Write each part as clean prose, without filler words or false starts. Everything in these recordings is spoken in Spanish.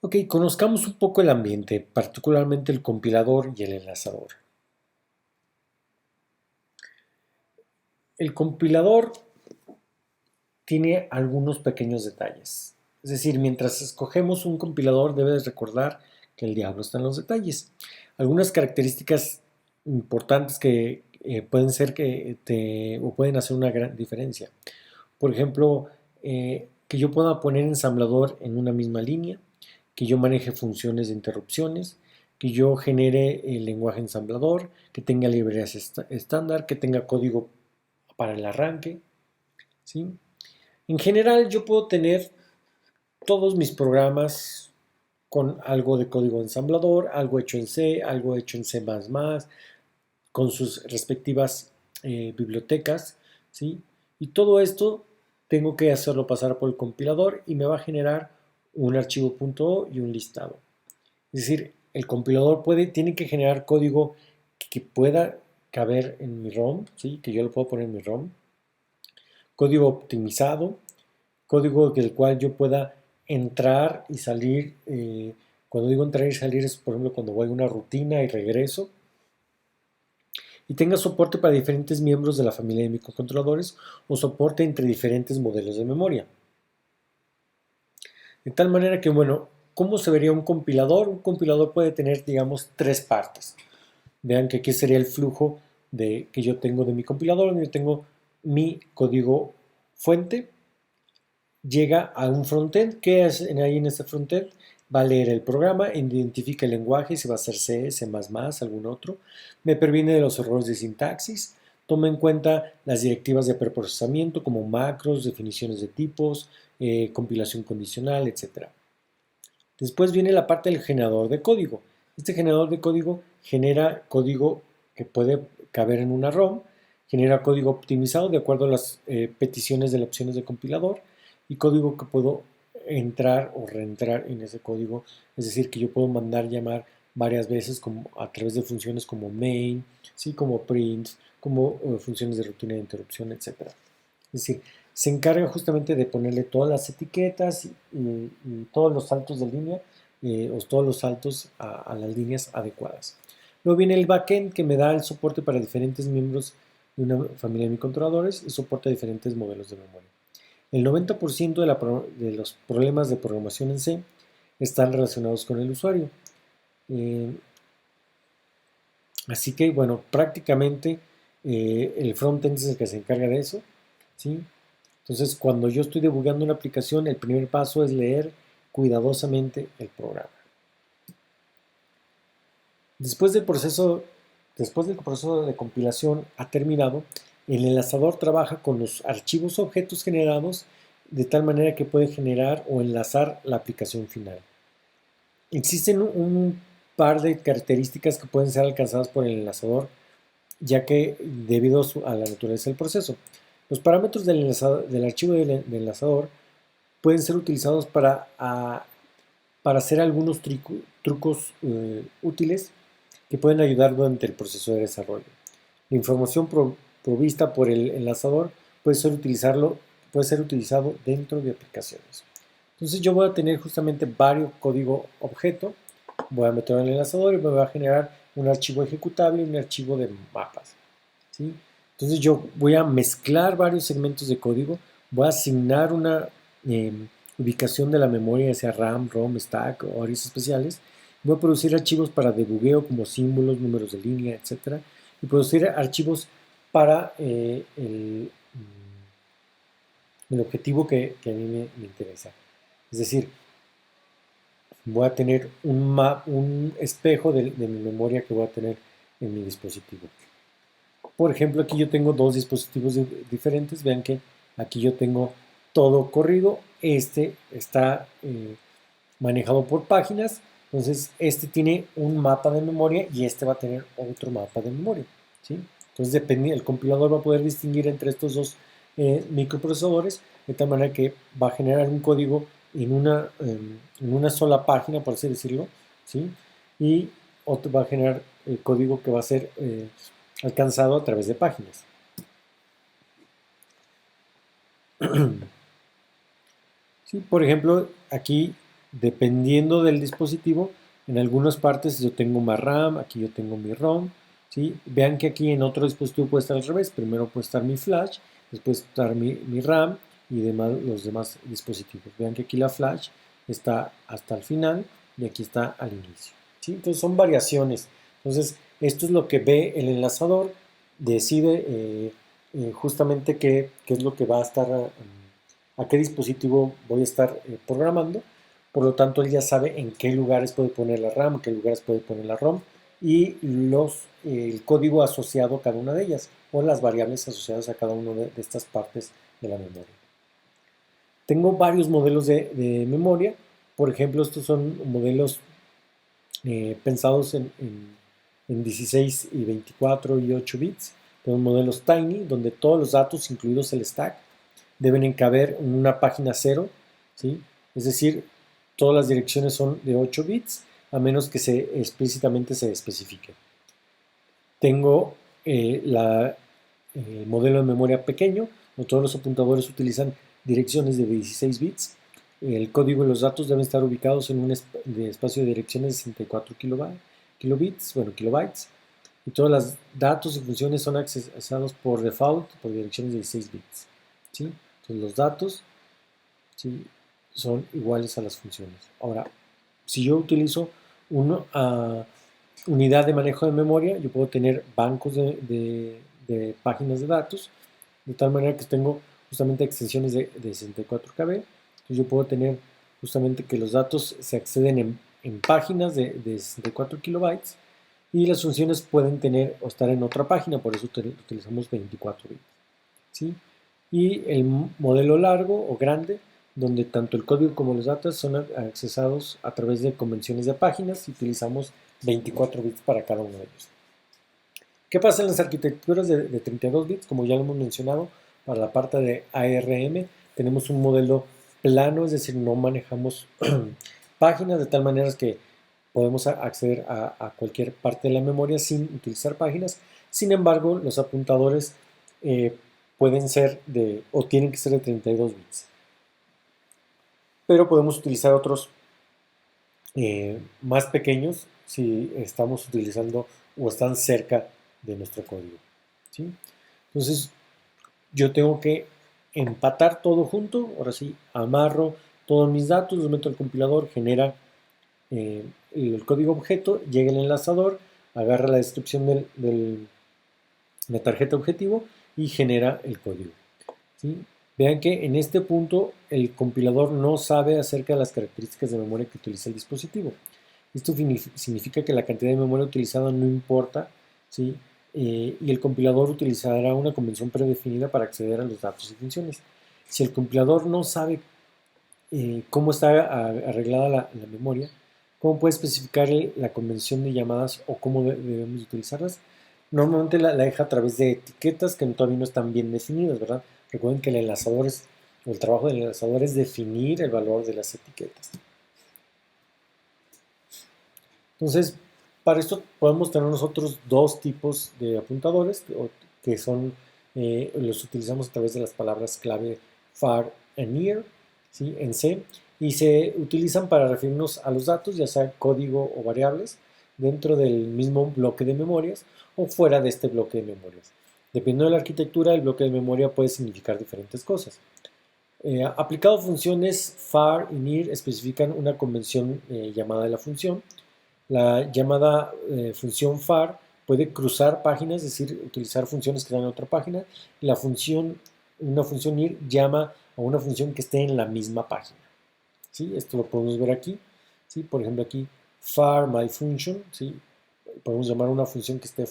Ok, conozcamos un poco el ambiente, particularmente el compilador y el enlazador. El compilador tiene algunos pequeños detalles. Es decir, mientras escogemos un compilador debes recordar que el diablo está en los detalles. Algunas características importantes que pueden ser o pueden hacer una gran diferencia. Por ejemplo, que yo pueda poner ensamblador en una misma línea, que yo maneje funciones de interrupciones, que yo genere el lenguaje ensamblador, que tenga librerías estándar, que tenga código para el arranque, ¿sí? En general, yo puedo tener todos mis programas con algo de código ensamblador, algo hecho en C, algo hecho en C++, con sus respectivas bibliotecas, ¿sí? Y todo esto tengo que hacerlo pasar por el compilador y me va a generar un archivo .o y un listado. Es decir, el compilador tiene que generar código que pueda caber en mi ROM, ¿sí? Que yo lo puedo poner en mi ROM, código optimizado, código del cual yo pueda entrar y salir. Cuando digo entrar y salir es, por ejemplo, cuando voy a una rutina y regreso. Y tenga soporte para diferentes miembros de la familia de microcontroladores o soporte entre diferentes modelos de memoria. De tal manera que, bueno, ¿cómo se vería un compilador? Un compilador puede tener, digamos, tres partes. Vean que aquí sería el flujo que yo tengo de mi compilador, donde yo tengo mi código fuente, llega a un frontend. ¿Qué es ahí en este frontend? Va a leer el programa, identifica el lenguaje, si va a ser C, C++, algún otro. Me previene de los errores de sintaxis. Toma en cuenta las directivas de preprocesamiento como macros, definiciones de tipos, compilación condicional, etc. Después viene la parte del generador de código. Este generador de código genera código que puede caber en una ROM, genera código optimizado de acuerdo a las peticiones de las opciones de compilador y código que puedo entrar o reentrar en ese código. Es decir, que yo puedo mandar llamar varias veces a través de funciones como main, ¿sí? Como print, como funciones de rutina de interrupción, etc. Es decir, se encarga justamente de ponerle todas las etiquetas y todos los saltos de línea, o todos los saltos a las líneas adecuadas. Luego viene el backend que me da el soporte para diferentes miembros de una familia de microcontroladores y soporta diferentes modelos de memoria. El 90% de los problemas de programación en C están relacionados con el usuario. Eh, Así que, bueno, prácticamente el frontend es el que se encarga de eso, ¿sí? Entonces, cuando yo estoy debugando una aplicación, el primer paso es leer cuidadosamente el programa. Después del proceso, Después del proceso de compilación ha terminado, el enlazador trabaja con los archivos objetos generados de tal manera que puede generar o enlazar la aplicación final. Existen un par de características que pueden ser alcanzadas por el enlazador, ya que debido a la naturaleza del proceso. Los parámetros del archivo del enlazador pueden ser utilizados para hacer algunos trucos útiles que pueden ayudar durante el proceso de desarrollo. La información provista por el enlazador puede ser utilizado dentro de aplicaciones. Entonces yo voy a tener justamente varios código objeto, voy a meter en el enlazador y me va a generar un archivo ejecutable y un archivo de mapas, ¿sí? Entonces yo voy a mezclar varios segmentos de código, voy a asignar una eh, ubicación de la memoria, ya sea RAM, ROM, stack o áreas especiales. Voy a producir archivos para debugueo como símbolos, números de línea, etcétera. Y producir archivos para el objetivo que a mí me interesa. Es decir, voy a tener un espejo de mi memoria que voy a tener en mi dispositivo. Por ejemplo, aquí yo tengo dos dispositivos diferentes. Vean que aquí yo tengo todo corrido. Este está manejado por páginas. Entonces, este tiene un mapa de memoria y este va a tener otro mapa de memoria, ¿sí? Entonces, el compilador va a poder distinguir entre estos dos microprocesadores de tal manera que va a generar un código en una sola página, por así decirlo, ¿sí? Y otro va a generar el código que va a ser alcanzado a través de páginas. ¿Sí? Por ejemplo, aquí dependiendo del dispositivo, en algunas partes yo tengo más RAM, aquí yo tengo mi ROM, ¿sí? Vean que aquí en otro dispositivo puede estar al revés, primero puede estar mi flash, después estar mi RAM y los demás dispositivos. Vean que aquí la flash está hasta el final y aquí está al inicio, ¿sí? Entonces son variaciones. Entonces esto es lo que ve el enlazador, decide justamente qué es lo que va a estar, a qué dispositivo voy a estar programando. Por lo tanto, él ya sabe en qué lugares puede poner la RAM, en qué lugares puede poner la ROM y el código asociado a cada una de ellas o las variables asociadas a cada una de estas partes de la memoria. Tengo varios modelos de memoria. Por ejemplo, estos son modelos pensados en 16 y 24 y 8 bits. Tengo modelos Tiny, donde todos los datos, incluidos el stack, deben caber en una página cero, ¿sí? Es decir, todas las direcciones son de 8 bits, a menos que explícitamente se especifique. Tengo el modelo de memoria pequeño, donde todos los apuntadores utilizan direcciones de 16 bits. El código y los datos deben estar ubicados en un espacio de direcciones de 64 kilobytes, y todos los datos y funciones son accesados por default por direcciones de 16 bits, ¿sí? Entonces los datos, ¿sí?, son iguales a las funciones. Ahora, si yo utilizo una unidad de manejo de memoria, yo puedo tener bancos de páginas de datos, de tal manera que tengo justamente extensiones de 64 KB. Entonces yo puedo tener justamente que los datos se acceden en páginas de 64 kilobytes y las funciones pueden tener o estar en otra página, por eso utilizamos 24 bits, ¿sí? Y el modelo largo o grande, donde tanto el código como los datos son accesados a través de convenciones de páginas y utilizamos 24 bits para cada uno de ellos. ¿Qué pasa en las arquitecturas de 32 bits? Como ya lo hemos mencionado, para la parte de ARM tenemos un modelo plano, es decir, no manejamos páginas de tal manera que podemos acceder a cualquier parte de la memoria sin utilizar páginas. Sin embargo, los apuntadores pueden ser o tienen que ser de 32 bits. Pero podemos utilizar otros más pequeños si estamos utilizando o están cerca de nuestro código, ¿sí? Entonces, yo tengo que empatar todo junto. Ahora sí, amarro todos mis datos, los meto al compilador, genera el código objeto, llega el enlazador, agarra la descripción de la tarjeta objetivo y genera el código, ¿sí? Vean que en este punto el compilador no sabe acerca de las características de memoria que utiliza el dispositivo. Esto significa que la cantidad de memoria utilizada no importa, ¿sí? Y el compilador utilizará una convención predefinida para acceder a los datos y funciones. Si el compilador no sabe cómo está arreglada la memoria, cómo puede especificar la convención de llamadas o cómo debemos utilizarlas, normalmente la deja a través de etiquetas que todavía no están bien definidas, ¿verdad? Recuerden que el trabajo del enlazador es definir el valor de las etiquetas. Entonces, para esto podemos tener nosotros dos tipos de apuntadores que son, los utilizamos a través de las palabras clave far and near, ¿sí?, en C, y se utilizan para referirnos a los datos, ya sea código o variables, dentro del mismo bloque de memorias o fuera de este bloque de memorias. Dependiendo de la arquitectura, el bloque de memoria puede significar diferentes cosas. Aplicado a funciones, far y near especifican una convención llamada de la función. La llamada función far puede cruzar páginas, es decir, utilizar funciones que están en otra página. Y una función near llama a una función que esté en la misma página, ¿sí? Esto lo podemos ver aquí, ¿sí? Por ejemplo, aquí far my function, ¿sí? Podemos llamar a una función que esté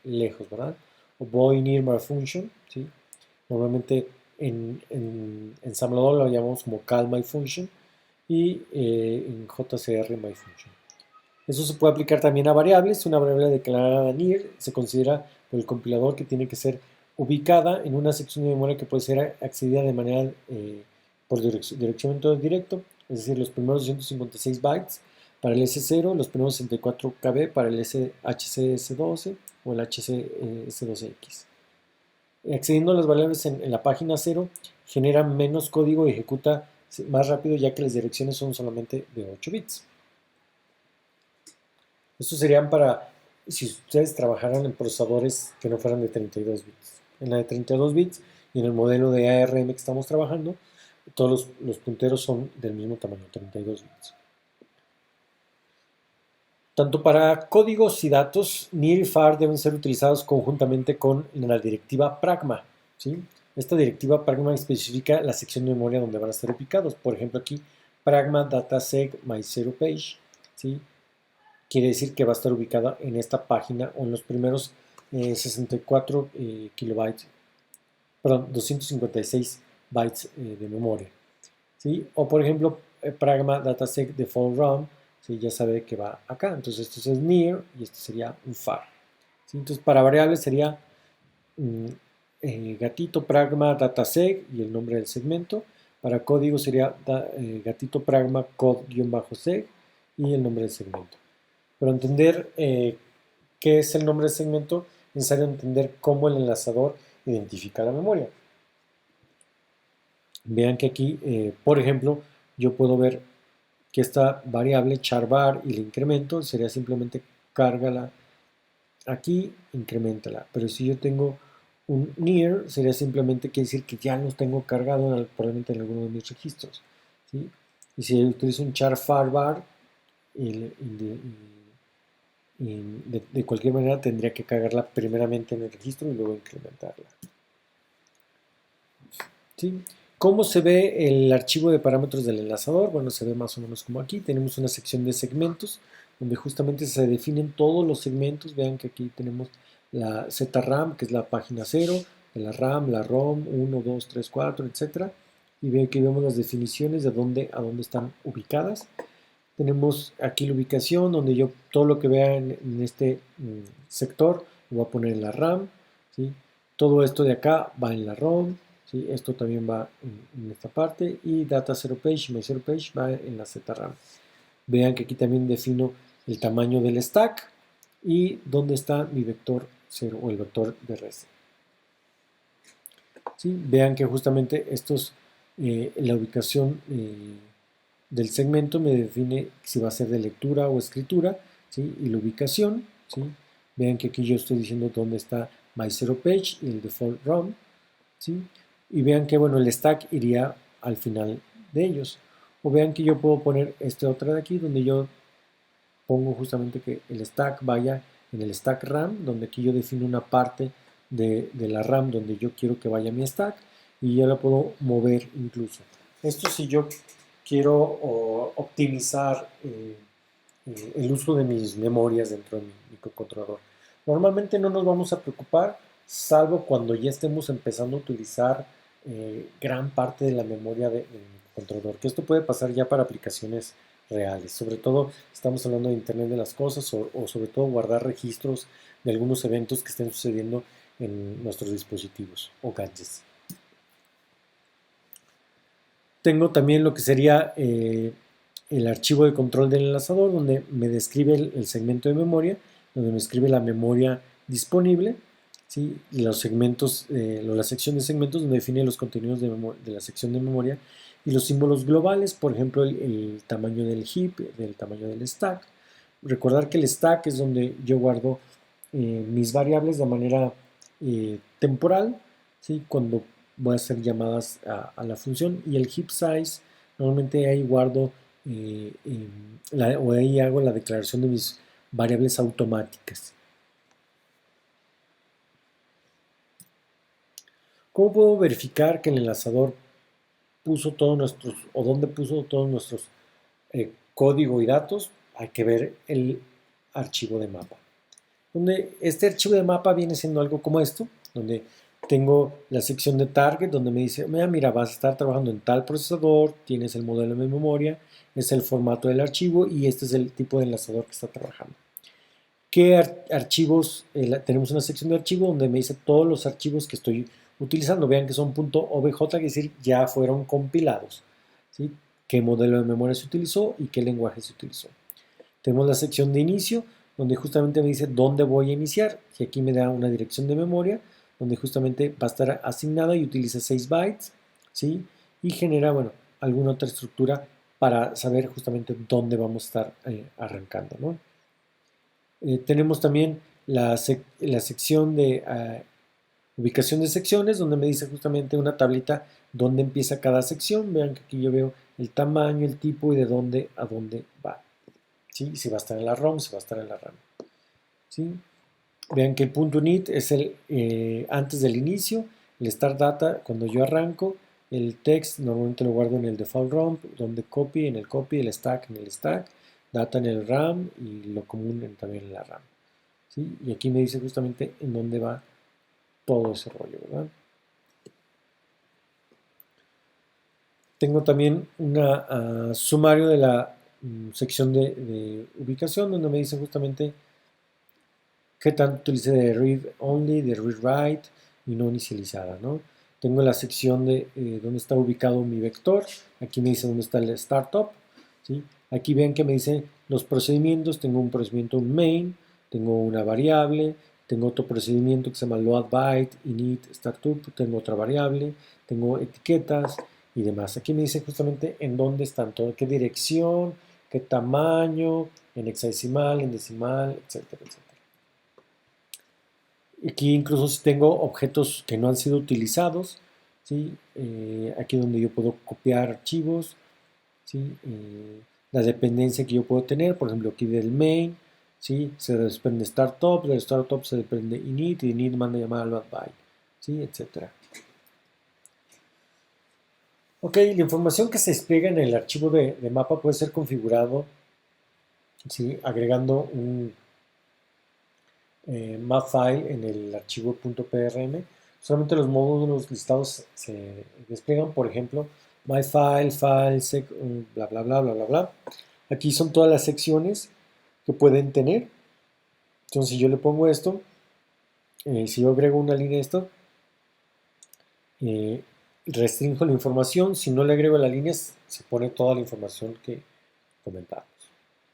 lejos, ¿verdad? O voy near my function, ¿sí? Normalmente en ensamblador lo llamamos como call my function y en JCR my function. Eso se puede aplicar también a variables. Una variable declarada near se considera por el compilador que tiene que ser ubicada en una sección de memoria que puede ser accedida de manera por direccionamiento directo, es decir, los primeros 256 bytes para el S0, los primeros 64 KB para el HCS12 o el HCS12X. Accediendo a las variables en la página 0, genera menos código y ejecuta más rápido, ya que las direcciones son solamente de 8 bits. Estos serían para si ustedes trabajaran en procesadores que no fueran de 32 bits. En la de 32 bits y en el modelo de ARM que estamos trabajando, todos los punteros son del mismo tamaño, 32 bits. Tanto para códigos y datos, NIR y FAR deben ser utilizados conjuntamente con la directiva Pragma, ¿sí? Esta directiva Pragma especifica la sección de memoria donde van a estar ubicados. Por ejemplo, aquí, Pragma dataseg my zero page, ¿sí? Quiere decir que va a estar ubicada en esta página o en los primeros 64 kilobytes, perdón, 256 bytes de memoria, ¿sí? O por ejemplo, Pragma dataseg default RAM, ¿sí? Ya sabe que va acá. Entonces esto es near y esto sería un far, ¿sí? Entonces para variables sería gatito pragma dataseg y el nombre del segmento. Para código sería gatito pragma code-seg y el nombre del segmento. Pero entender qué es el nombre del segmento, es necesario entender cómo el enlazador identifica la memoria. Vean que aquí, por ejemplo, yo puedo ver que esta variable charvar y le incremento sería simplemente cárgala aquí, incrementala. Pero si yo tengo un near, sería simplemente quiere decir que ya los tengo cargado probablemente en alguno de mis registros, ¿sí? Y si yo utilizo un char var de cualquier manera tendría que cargarla primeramente en el registro y luego incrementarla, ¿sí? ¿Cómo se ve el archivo de parámetros del enlazador? Bueno, se ve más o menos como aquí. Tenemos una sección de segmentos donde justamente se definen todos los segmentos. Vean que aquí tenemos la ZRAM, que es la página 0, de la RAM, la ROM, 1, 2, 3, 4, etc. Y vean que vemos las definiciones de a dónde están ubicadas. Tenemos aquí la ubicación donde yo todo lo que vea en este sector lo voy a poner en la RAM, ¿sí? Todo esto de acá va en la ROM, ¿sí? Esto también va en esta parte y data 0 page y my 0 page va en la ZRAM. Vean que aquí también defino el tamaño del stack y dónde está mi vector 0 o el vector de res. ¿Sí? Vean que justamente estos, la ubicación del segmento me define si va a ser de lectura o escritura, ¿sí? Y la ubicación, ¿sí? Vean que aquí yo estoy diciendo dónde está my zero page y el default ROM, ¿sí? Y vean que, bueno, el stack iría al final de ellos. O vean que yo puedo poner este otro de aquí, donde yo pongo justamente que el stack vaya en el stack RAM, donde aquí yo defino una parte de la RAM donde yo quiero que vaya mi stack y ya la puedo mover incluso. Esto si yo quiero optimizar el uso de mis memorias dentro de mi microcontrolador. Normalmente no nos vamos a preocupar, salvo cuando ya estemos empezando a utilizar gran parte de la memoria del microcontrolador, que esto puede pasar ya para aplicaciones reales. Sobre todo estamos hablando de Internet de las Cosas o sobre todo guardar registros de algunos eventos que estén sucediendo en nuestros dispositivos o gadgets. Tengo también lo que sería el archivo de control del enlazador, donde me describe el segmento de memoria, donde me escribe la memoria disponible, ¿sí? Y los segmentos, la sección de segmentos, donde define los contenidos de la sección de memoria y los símbolos globales, por ejemplo, el tamaño del heap, del tamaño del stack. Recordar que el stack es donde yo guardo mis variables de manera temporal, ¿sí? Cuando voy a hacer llamadas a la función, y el heap size, normalmente ahí guardo o ahí hago la declaración de mis variables automáticas. ¿Cómo puedo verificar que el enlazador puso todos nuestros, o dónde puso todos nuestros código y datos? Hay que ver el archivo de mapa. Donde este archivo de mapa viene siendo algo como esto, donde tengo la sección de target, donde me dice, mira, vas a estar trabajando en tal procesador, tienes el modelo de memoria, es el formato del archivo y este es el tipo de enlazador que está trabajando. ¿Qué archivos? Tenemos una sección de archivo donde me dice todos los archivos que estoy utilizando. Vean que son .obj, que es decir, ya fueron compilados, ¿sí? ¿Qué modelo de memoria se utilizó y qué lenguaje se utilizó? Tenemos la sección de inicio, donde justamente me dice dónde voy a iniciar, y aquí me da una dirección de memoria, donde justamente va a estar asignada y utiliza 6 bytes, ¿sí? Y genera, bueno, alguna otra estructura para saber justamente dónde vamos a estar arrancando, ¿no? Tenemos también la sección de ubicación de secciones, donde me dice justamente una tablita dónde empieza cada sección. Vean que aquí yo veo el tamaño, el tipo y de dónde a dónde va. ¿Sí? Si va a estar en la ROM, si va a estar en la RAM. ¿Sí? Vean que el punto .init es el antes del inicio, el start data cuando yo arranco, el text normalmente lo guardo en el default ROM, donde copy en el copy, el stack en el stack, data en el RAM y lo común también en la RAM. ¿Sí? Y aquí me dice justamente en dónde va todo ese rollo, ¿verdad? Tengo también un sumario de la sección de ubicación donde me dice justamente qué tanto utilicé de read only, de read write y no inicializada, ¿no? Tengo la sección de donde está ubicado mi vector. Aquí me dice dónde está el startup, ¿sí? Aquí ven que me dice los procedimientos. Tengo un procedimiento main, tengo una variable, tengo otro procedimiento que se llama load byte, init, startup, tengo otra variable, tengo etiquetas y demás. Aquí me dice justamente en dónde están todo, qué dirección, qué tamaño, en hexadecimal, en decimal, etcétera, etcétera. Aquí incluso si tengo objetos que no han sido utilizados, ¿sí? Aquí donde yo puedo copiar archivos, ¿sí? La dependencia que yo puedo tener, por ejemplo aquí del main, ¿sí? Se desprende startup, del startup se desprende init, y init manda llamada al load byte, ¿sí? Etcétera. Ok, la información que se despliega en el archivo de mapa puede ser configurado, ¿sí? Agregando un map file en el archivo .prm. Solamente los módulos listados se despliegan, por ejemplo, myfile, file, sec, bla, bla, bla, bla, bla, bla. Aquí son todas las secciones que pueden tener. Entonces, si yo le pongo esto, si yo agrego una línea de esto, eh, restringo la información. Si no le agrego la línea, se pone toda la información que comentaba.